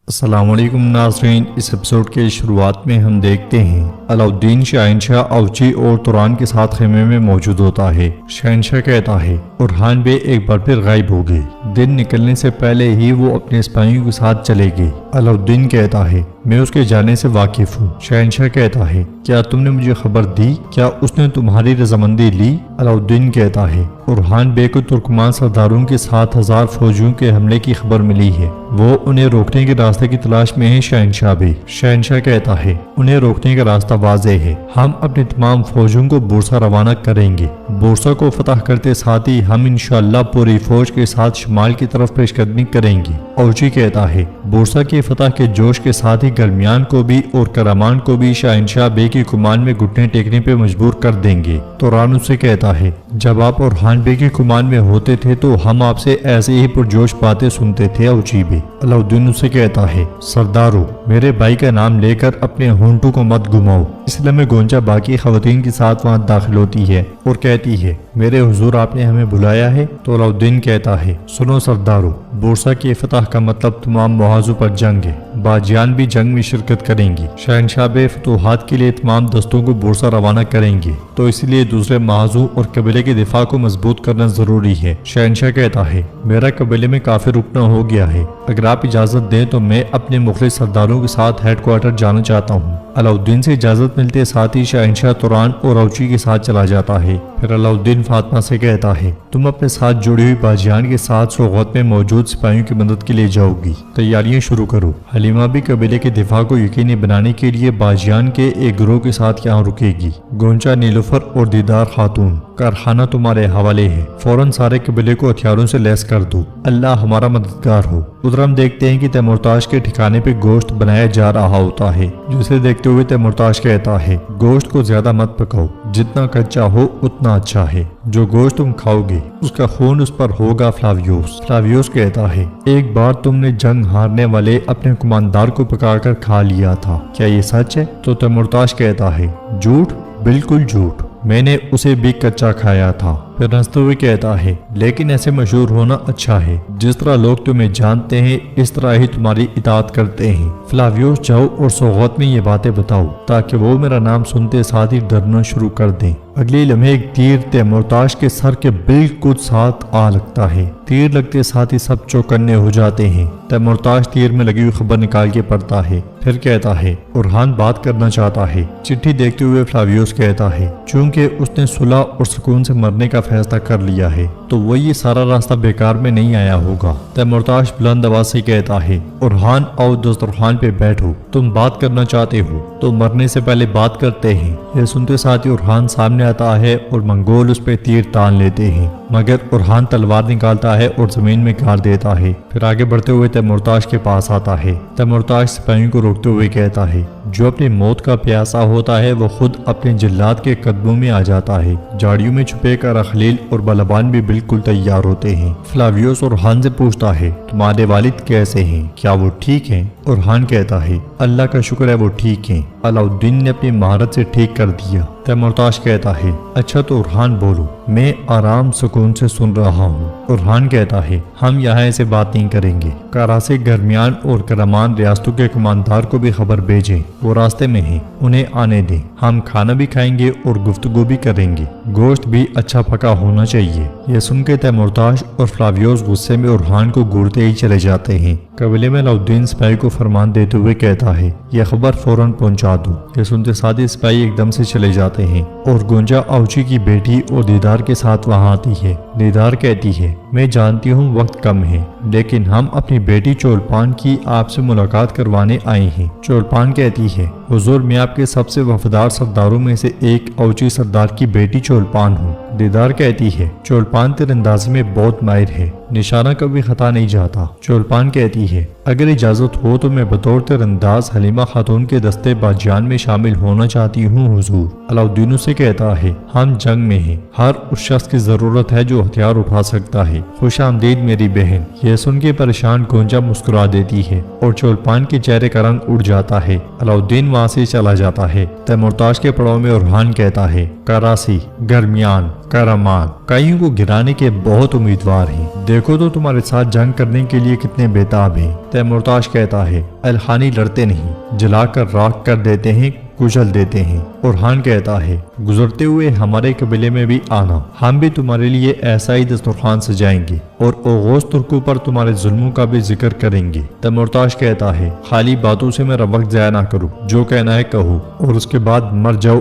السلام علیکم ناظرین، اس ایپیسوڈ کے شروعات میں ہم دیکھتے ہیں علاؤالدین شہنشاہ اوچی اور توران کے ساتھ خیمے میں موجود ہوتا ہے۔ شہنشاہ کہتا ہے اورحان بے ایک بار پھر غائب ہو گئے، دن نکلنے سے پہلے ہی وہ اپنے سپاہیوں کے ساتھ چلے گئے۔ علاؤالدین کہتا ہے میں اس کے جانے سے واقف ہوں۔ شہنشاہ کہتا ہے کیا تم نے مجھے خبر دی؟ کیا اس نے تمہاری رضامندی لی؟ علاؤالدین کہتا ہے اورحان بے کو ترکمان سرداروں کے 7,000 فوجیوں کے حملے کی خبر ملی ہے، وہ انہیں روکنے کے راستے کی تلاش میں ہے۔ شہنشاہ بے شہنشاہ کہتا ہے انہیں روکنے کا راستہ واضح ہے، ہم اپنے تمام فوجوں کو بورسا روانہ کریں گے۔ بورسا کو فتح کرتے ساتھ ہی ہم انشاءاللہ پوری فوج کے ساتھ شمال کی طرف پیش قدمی کریں گے۔ اوچی کہتا ہے بورسا کی فتح کے جوش کے ساتھ ہی گرمیان کو بھی اور کرامان کو بھی شہنشاہ بے کی کمان میں گھٹنے ٹیکنے پہ مجبور کر دیں گے۔ توران اسے کہتا ہے جب آپ اورحان بے کی کمان میں ہوتے تھے تو ہم آپ سے ایسے ہی پرجوش باتیں سنتے تھے اوچی بے۔ علاؤالدین اسے کہتا ہے سردارو، میرے بھائی کا نام لے کر اپنے ہونٹوں کو مت گھماؤ۔ اس لیے میں گونجا باقی خواتین کے ساتھ وہاں داخل ہوتی ہے اور کہتی ہے میرے حضور آپ نے ہمیں بلایا ہے؟ تو علاؤالدین کہتا ہے سنو سردارو، بورسا کی فتح کا مطلب تمام محاذوں پر جنگ ہے، باجیان بھی جنگ میں شرکت کریں گی۔ شہنشاہ بے فتوحات کے لیے تمام دستوں کو بورسا روانہ کریں گے، تو اس لیے دوسرے محاذوں اور قبیلے کے دفاع کو مضبوط کرنا ضروری ہے۔ شہنشاہ کہتا ہے میرا قبیلے میں کافی رکنا ہو گیا ہے، اگر آپ اجازت دیں تو میں اپنے مخلص سرداروں کے ساتھ ہیڈ کوارٹر جانا چاہتا ہوں۔ علاؤالدین سے اجازت ملتے ساتھ ہی شہنشاہ توران اور اوچی کے ساتھ چلا جاتا ہے۔ پھر علاؤالدین فاطمہ سے کہتا ہے تم اپنے ساتھ جڑی ہوئی باجیان کے ساتھ سوغوت میں موجود سپاہیوں کی مدد کے لیے جاؤ گی، تیاریاں شروع کرو۔ حلیمہ بھی قبیلے کے دفاع کو یقینی بنانے کے لیے باجیان کے ایک گروہ کے ساتھ یہاں رکے گی۔ گونچا، نیلوفر اور دیدار خاتون، کارخانہ تمہارے حوالے ہے، فوراً سارے قبیلے کو ہتھیاروں سے لیس کر دو، اللہ ہمارا مددگار ہو۔ ادھر ہم دیکھتے ہیں کہ تیمورتاش کے ٹھکانے پہ گوشت بنایا جا رہا ہوتا ہے، جسے دیکھتے ہوئے تیمورتاش کہتا ہے گوشت کو زیادہ مت پکاؤ، جتنا کچا ہو اتنا اچھا ہے، جو گوشت تم کھاؤ گے اس کا خون اس پر ہوگا۔ فلاویوس کہتا ہے ایک بار تم نے جنگ ہارنے والے اپنے کماندار کو پکا کر کھا لیا تھا، کیا یہ سچ ہے؟ تو تیمورتاش کہتا ہے جھوٹ، بالکل جھوٹ، میں نے اسے بھی کچا کھایا تھا۔ پھر ہنستے ہوئے کہتا ہے لیکن ایسے مشہور ہونا اچھا ہے، جس طرح لوگ تمہیں جانتے ہیں اس طرح ہی تمہاری اطاعت کرتے ہیں۔ فلاویوس جاؤ اور سوغوت میں یہ باتیں بتاؤ تاکہ وہ میرا نام سنتے ساتھ ہی ڈرنا شروع کر دیں۔ اگلے لمحے ایک تیر تیمورتاش کے سر کے بالکل ساتھ آ لگتا ہے، تیر لگتے ساتھ ہی سب چوکنے ہو جاتے ہیں۔ تیمورتاش تیر میں لگی ہوئی خبر نکال کے پڑھتا ہے، پھر کہتا ہے اورحان بات کرنا چاہتا ہے۔ چٹھی دیکھتے ہوئے فلاویوس کہتا ہے چونکہ اس نے صلح اور سکون سے مرنے کا فیصلہ کر لیا ہے تو وہ یہ سارا راستہ بیکار میں نہیں آیا ہوگا۔ تیمورتاش بلند آواز سے کہتا ہے اورحان آؤ دسترخوان پہ بیٹھو، تم بات کرنا چاہتے ہو تو مرنے سے پہلے بات کرتے ہیں۔ یہ سنتے ساتھ ہی اورحان سامنے آتا ہے اور منگول اس پہ تیر تان لیتے ہیں، مگر اورحان تلوار نکالتا ہے اور زمین میں گاڑ دیتا ہے۔ پھر آگے بڑھتے ہوئے تیمورتاش کے پاس آتا ہے۔ تیمورتاش سپاہیوں کو روکتے ہوئے کہتا ہے جو اپنی موت کا پیاسا ہوتا ہے وہ خود اپنے جلاد کے قدموں میں آ جاتا ہے۔ جاڑیوں میں چھپے کر اخلیل اور بلبان بھی بالکل تیار ہوتے ہیں۔ فلاویوس اورحان سے پوچھتا ہے تمہارے والد کیسے ہیں، کیا وہ ٹھیک ہیں؟ اورحان کہتا ہے اللہ کا شکر ہے وہ ٹھیک ہیں، علاؤالدین نے اپنی مہارت سے ٹھیک کر دیا۔ تیمورتاش کہتا ہے اچھا تو اورحان بولو، میں آرام سکون سے سن رہا ہوں۔ اورحان کہتا ہے ہم یہاں ایسے بات نہیں کریں گے، کارا سے گرمیان اور کرمان ریاستوں کے کماندار کو بھی خبر بھیجیں، وہ راستے میں ہیں، انہیں آنے دیں، ہم کھانا بھی کھائیں گے اور گفتگو بھی کریں گے، گوشت بھی اچھا پکا ہونا چاہیے۔ یہ سن کے تیمورتاش اور فلاویوس غصے میں اورحان کو گھورتے ہی چلے جاتے ہیں۔ قبیلے میں علاؤالدین سپاہی کو فرمان دیتے ہوئے کہتا ہے یہ خبر فوراً پہنچا دو۔ یہ سنتے ساتھ ہی سپاہی ایک دم سے چلے جاتے ہیں اور گونجا اوچی کی بیٹی اور دیدار کے ساتھ وہاں آتی ہے۔ دیدار کہتی ہے میں جانتی ہوں وقت کم ہے، لیکن ہم اپنی بیٹی چولپان کی آپ سے ملاقات کروانے آئے ہیں۔ چولپان کہتی ہے حضور میں آپ کے سب سے وفادار سرداروں میں سے ایک اوچی سردار کی بیٹی چولپان ہوں۔ دیدار کہتی ہے چولپان تیر اندازی میں بہت ماہر ہے، نشانہ کبھی خطا نہیں جاتا۔ چولپان کہتی ہے اگر اجازت ہو تو میں بطور تیر انداز حلیمہ خاتون کے دستے باجیان میں شامل ہونا چاہتی ہوں حضور۔ علاؤالدین سے کہتا ہے ہم جنگ میں ہیں، ہر اس شخص کی ضرورت ہے جو ہتھیار اٹھا سکتا ہے۔ خوش آمدید میری بہن۔ یہ سن کے پریشان گونجا مسکرا دیتی ہے اور چولپان کے چہرے کا رنگ اڑ جاتا ہے۔ علاؤالدین وہاں سے چلا جاتا ہے۔ تیمورتاش کے پڑاؤ میں اورحان کہتا ہے کراسی، گرمیان، کرامان کائیوں کو گرانے کے بہت امیدوار ہیں، دیکھو تو تمہارے ساتھ جنگ کرنے کے لیے کتنے بےتاب ہیں۔ تیمورتاش کہتا ہے الخانی لڑتے نہیں، جلا کر راکھ کر دیتے ہیں، کچل دیتے ہیں۔ اورحان کہتا ہے گزرتے ہوئے ہمارے قبیلے میں بھی آنا، ہم بھی تمہارے لیے ایسا ہی دسترخوان سجائیں گے اور اوغوز ترکوں پر تمہارے ظلموں کا بھی ذکر کریں گے۔ تیمورتاش کہتا ہے خالی باتوں سے میرا وقت ضائع نہ کرو، جو کہنا ہے کہو اور اس کے بعد مر جاؤ۔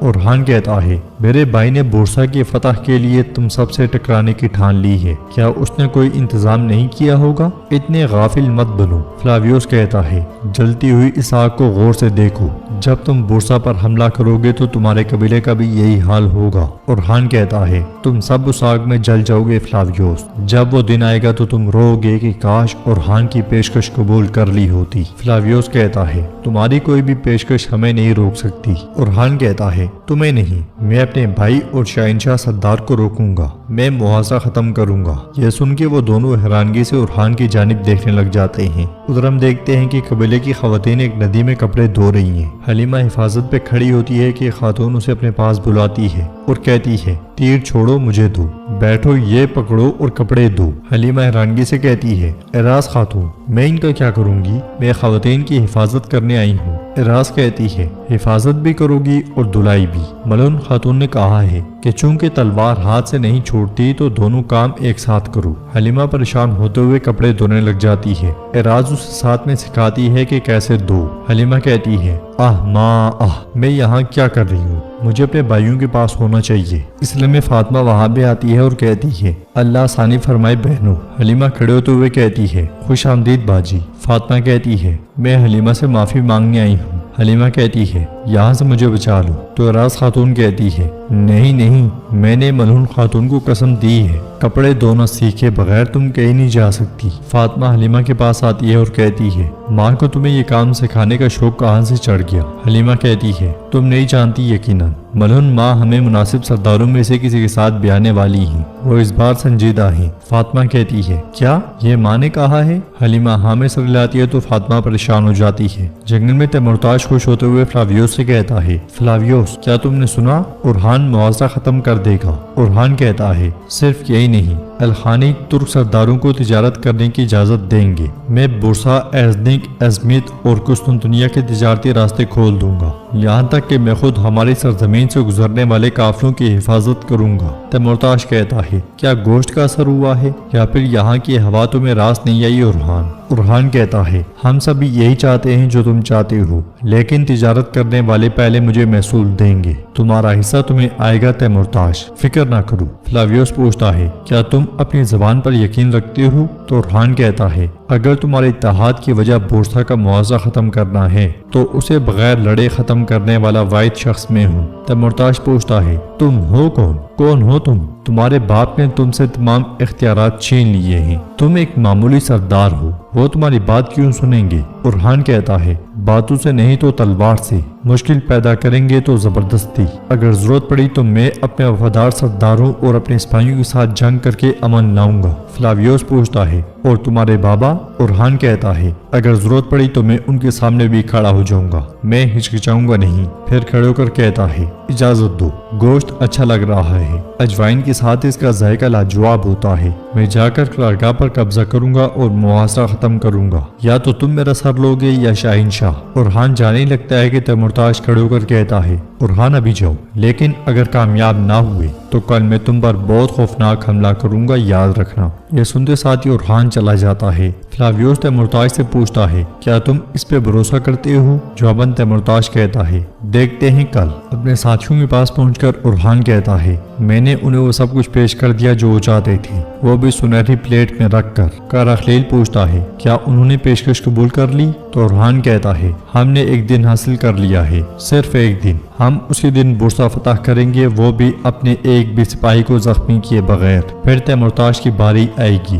اورحان کہتا ہے میرے بھائی نے بورسا کی فتح کے لیے تم سب سے ٹکرانے کی ٹھان لی ہے، کیا اس نے کوئی انتظام نہیں کیا ہوگا؟ اتنے غافل مت بنو۔ فلاویوس کہتا ہے جلتی ہوئی اس آگ کو غور سے دیکھو، جب تم بورسا پر حملہ کرو گے تو تمہارے قبیلے کا بھی یہی حال ہوگا۔ اورحان کہتا ہے تم سب اس آگ میں جل جاؤ گے فلاویوس، جب وہ دن آئے گا تو تم رو گے کہ کاش اورحان کی پیشکش قبول کر لی ہوتی۔ فلاویوس کہتا ہے تمہاری کوئی بھی پیشکش ہمیں نہیں روک سکتی۔ اورحان کہتا ہے تمہیں نہیں، میں اپنے بھائی اور شہنشاہ سردار کو روکوں گا، میں محاصرہ ختم کروں گا۔ یہ سن کے وہ دونوں حیرانگی سے اورحان کی جانب دیکھنے لگ جاتے ہیں۔ ادھر ہم دیکھتے ہیں کہ قبیلے کی خواتین ایک ندی میں کپڑے دھو رہی ہیں۔ حلیمہ حفاظت پہ کھڑی ہوتی ہے کہ خاتون اسے اپنے پاس بلاتی ہے اور کہتی ہے تیر چھوڑو مجھے دو، بیٹھو یہ پکڑو اور کپڑے دو۔ حلیمہ حیرانگی سے کہتی ہے اعراض خاتون میں ان کا کیا کروں گی، میں خواتین کی حفاظت کرنے آئی ہوں۔ اعراض کہتی ہے حفاظت بھی کرو گی اور دلائی بھی۔ ملون خاتون نے کہا ہے کہ چونکہ تلوار ہاتھ سے نہیں چھوڑتی تو دونوں کام ایک ساتھ کرو۔ حلیمہ پریشان ہوتے ہوئے کپڑے دھونے لگ جاتی ہے۔ اعراض اسے ساتھ میں سکھاتی ہے کہ کیسے دھو۔ حلیمہ کہتی ہے ماں میں یہاں کیا کر رہی ہوں، مجھے اپنے بھائیوں کے پاس ہونا چاہیے۔ اس لیے میں فاطمہ وہاں بھی آتی ہے اور کہتی ہے اللہ ثانی فرمائے بہنوں۔ حلیمہ کھڑے ہوتے ہوئے کہتی ہے خوش آمدید باجی۔ فاطمہ کہتی ہے میں حلیمہ سے معافی مانگنے آئی ہوں۔ حلیمہ کہتی ہے یہاں سے مجھے بچا لو۔ تو اعراض خاتون کہتی ہے نہیں، میں نے ملعون خاتون کو قسم دی ہے کپڑے دھونا سیکھے بغیر تم کہیں نہیں جا سکتی۔ فاطمہ حلیمہ کے پاس آتی ہے اور کہتی ہے ماں کو تمہیں یہ کام سکھانے کا شوق کہاں سے چڑھ گیا؟ حلیمہ کہتی ہے تم نہیں جانتی یقیناً ملعون ماں ہمیں مناسب سرداروں میں سے کسی کے ساتھ بیانے والی ہیں، وہ اس بار سنجیدہ ہیں۔ فاطمہ کہتی ہے کیا یہ ماں نے کہا ہے؟ حلیمہ ہاں میں سر لاتی ہے تو فاطمہ پریشان ہو جاتی ہے۔ جنگل میں تیمورتاش خوش ہوتے ہوئے فلاویوس سے کہتا ہے فلاویوس کیا تم نے سنا اورحان محاصرہ ختم کر دے گا؟ اورحان کہتا ہے صرف یہی نہیں، الخانی ترک سرداروں کو تجارت کرنے کی اجازت دیں گے، میں بورسا، ایزنک، ازمیت اور قسطنطنیہ کے تجارتی راستے کھول دوں گا، یہاں تک کہ میں خود ہماری سرزمین سے گزرنے والے قافلوں کی حفاظت کروں گا۔ تیمورتاش کہتا ہے کیا گوشت کا اثر ہوا ہے یا پھر یہاں کی ہوا تمہیں راس نہیں آئی؟ اورحان کہتا ہے ہم سبھی یہی چاہتے ہیں جو تم چاہتے ہو، لیکن تجارت کرنے والے پہلے مجھے محصول دیں گے، تمہارا حصہ تمہیں آئے گا تیمورتاش، فکر نہ کرو۔ فلاویوس پوچھتا ہے کیا تم اپنی زبان پر یقین رکھتے ہو؟ تو اورحان کہتا ہے اگر تمہارے اتحاد کی وجہ بورسا کا معاوضہ ختم کرنا ہے تو اسے بغیر لڑے ختم کرنے والا واحد شخص میں ہوں۔ تیمورتاش پوچھتا ہے تم ہو کون ہو تم؟ تمہارے باپ نے تم سے تمام اختیارات چھین لیے ہیں، تم ایک معمولی سردار ہو، وہ تمہاری بات کیوں سنیں گے؟ اورحان کہتا ہے باتوں سے نہیں تو تلوار سے، مشکل پیدا کریں گے تو زبردستی، اگر ضرورت پڑی تو میں اپنے وفادار سرداروں اور اپنے سپاہیوں کے ساتھ جنگ کر کے امن لاؤں گا۔ فلاویوس پوچھتا ہے اور تمہارے بابا؟ اورحان کہتا ہے اگر ضرورت پڑی تو میں ان کے سامنے بھی کھڑا ہو جاؤں گا، میں ہچکچاؤں گا نہیں۔ پھر کھڑے ہو کر کہتا ہے اجازت دو، گوشت اچھا لگ رہا ہے، اجوائن کے ساتھ اس کا ذائقہ لاجواب ہوتا ہے، میں جا کر قلعہ پر قبضہ کروں گا اور محاصرہ ختم کروں گا، یا تو تم میرا سر لوگے یا شاہنشاہ۔ اورحان جانے لگتا ہے کہ تیمورتاش کھڑے ہو کر کہتا ہے اورحان ابھی جاؤ، لیکن اگر کامیاب نہ ہوئے تو کل میں تم پر بہت خوفناک حملہ کروں گا، یاد رکھنا۔ یہ سنتے ساتھ ہی اورحان چلا جاتا ہے۔ فلاویوس تیمورتاش سے پوچھتا ہے کیا تم اس پہ بھروسہ کرتے ہو؟ جواباً تیمورتاش کہتا ہے دیکھتے ہیں کل۔ اپنے ساتھیوں کے پاس پہنچ کر اورحان کہتا ہے میں نے انہیں وہ سب کچھ پیش کر دیا جو وہ چاہتے تھے، وہ بھی سنہری پلیٹ میں رکھ کر۔ کاراخلیل پوچھتا ہے کیا انہوں نے پیشکش قبول کر لی؟ تو اورحان کہتا ہے ہم نے ایک دن حاصل کر لیا ہے، صرف ایک دن، ہم اسی دن بورسا فتح کریں گے، وہ بھی اپنے ایک بھی سپاہی کو زخمی کیے بغیر۔ پھر تیمورتاش کی باری آئے گی،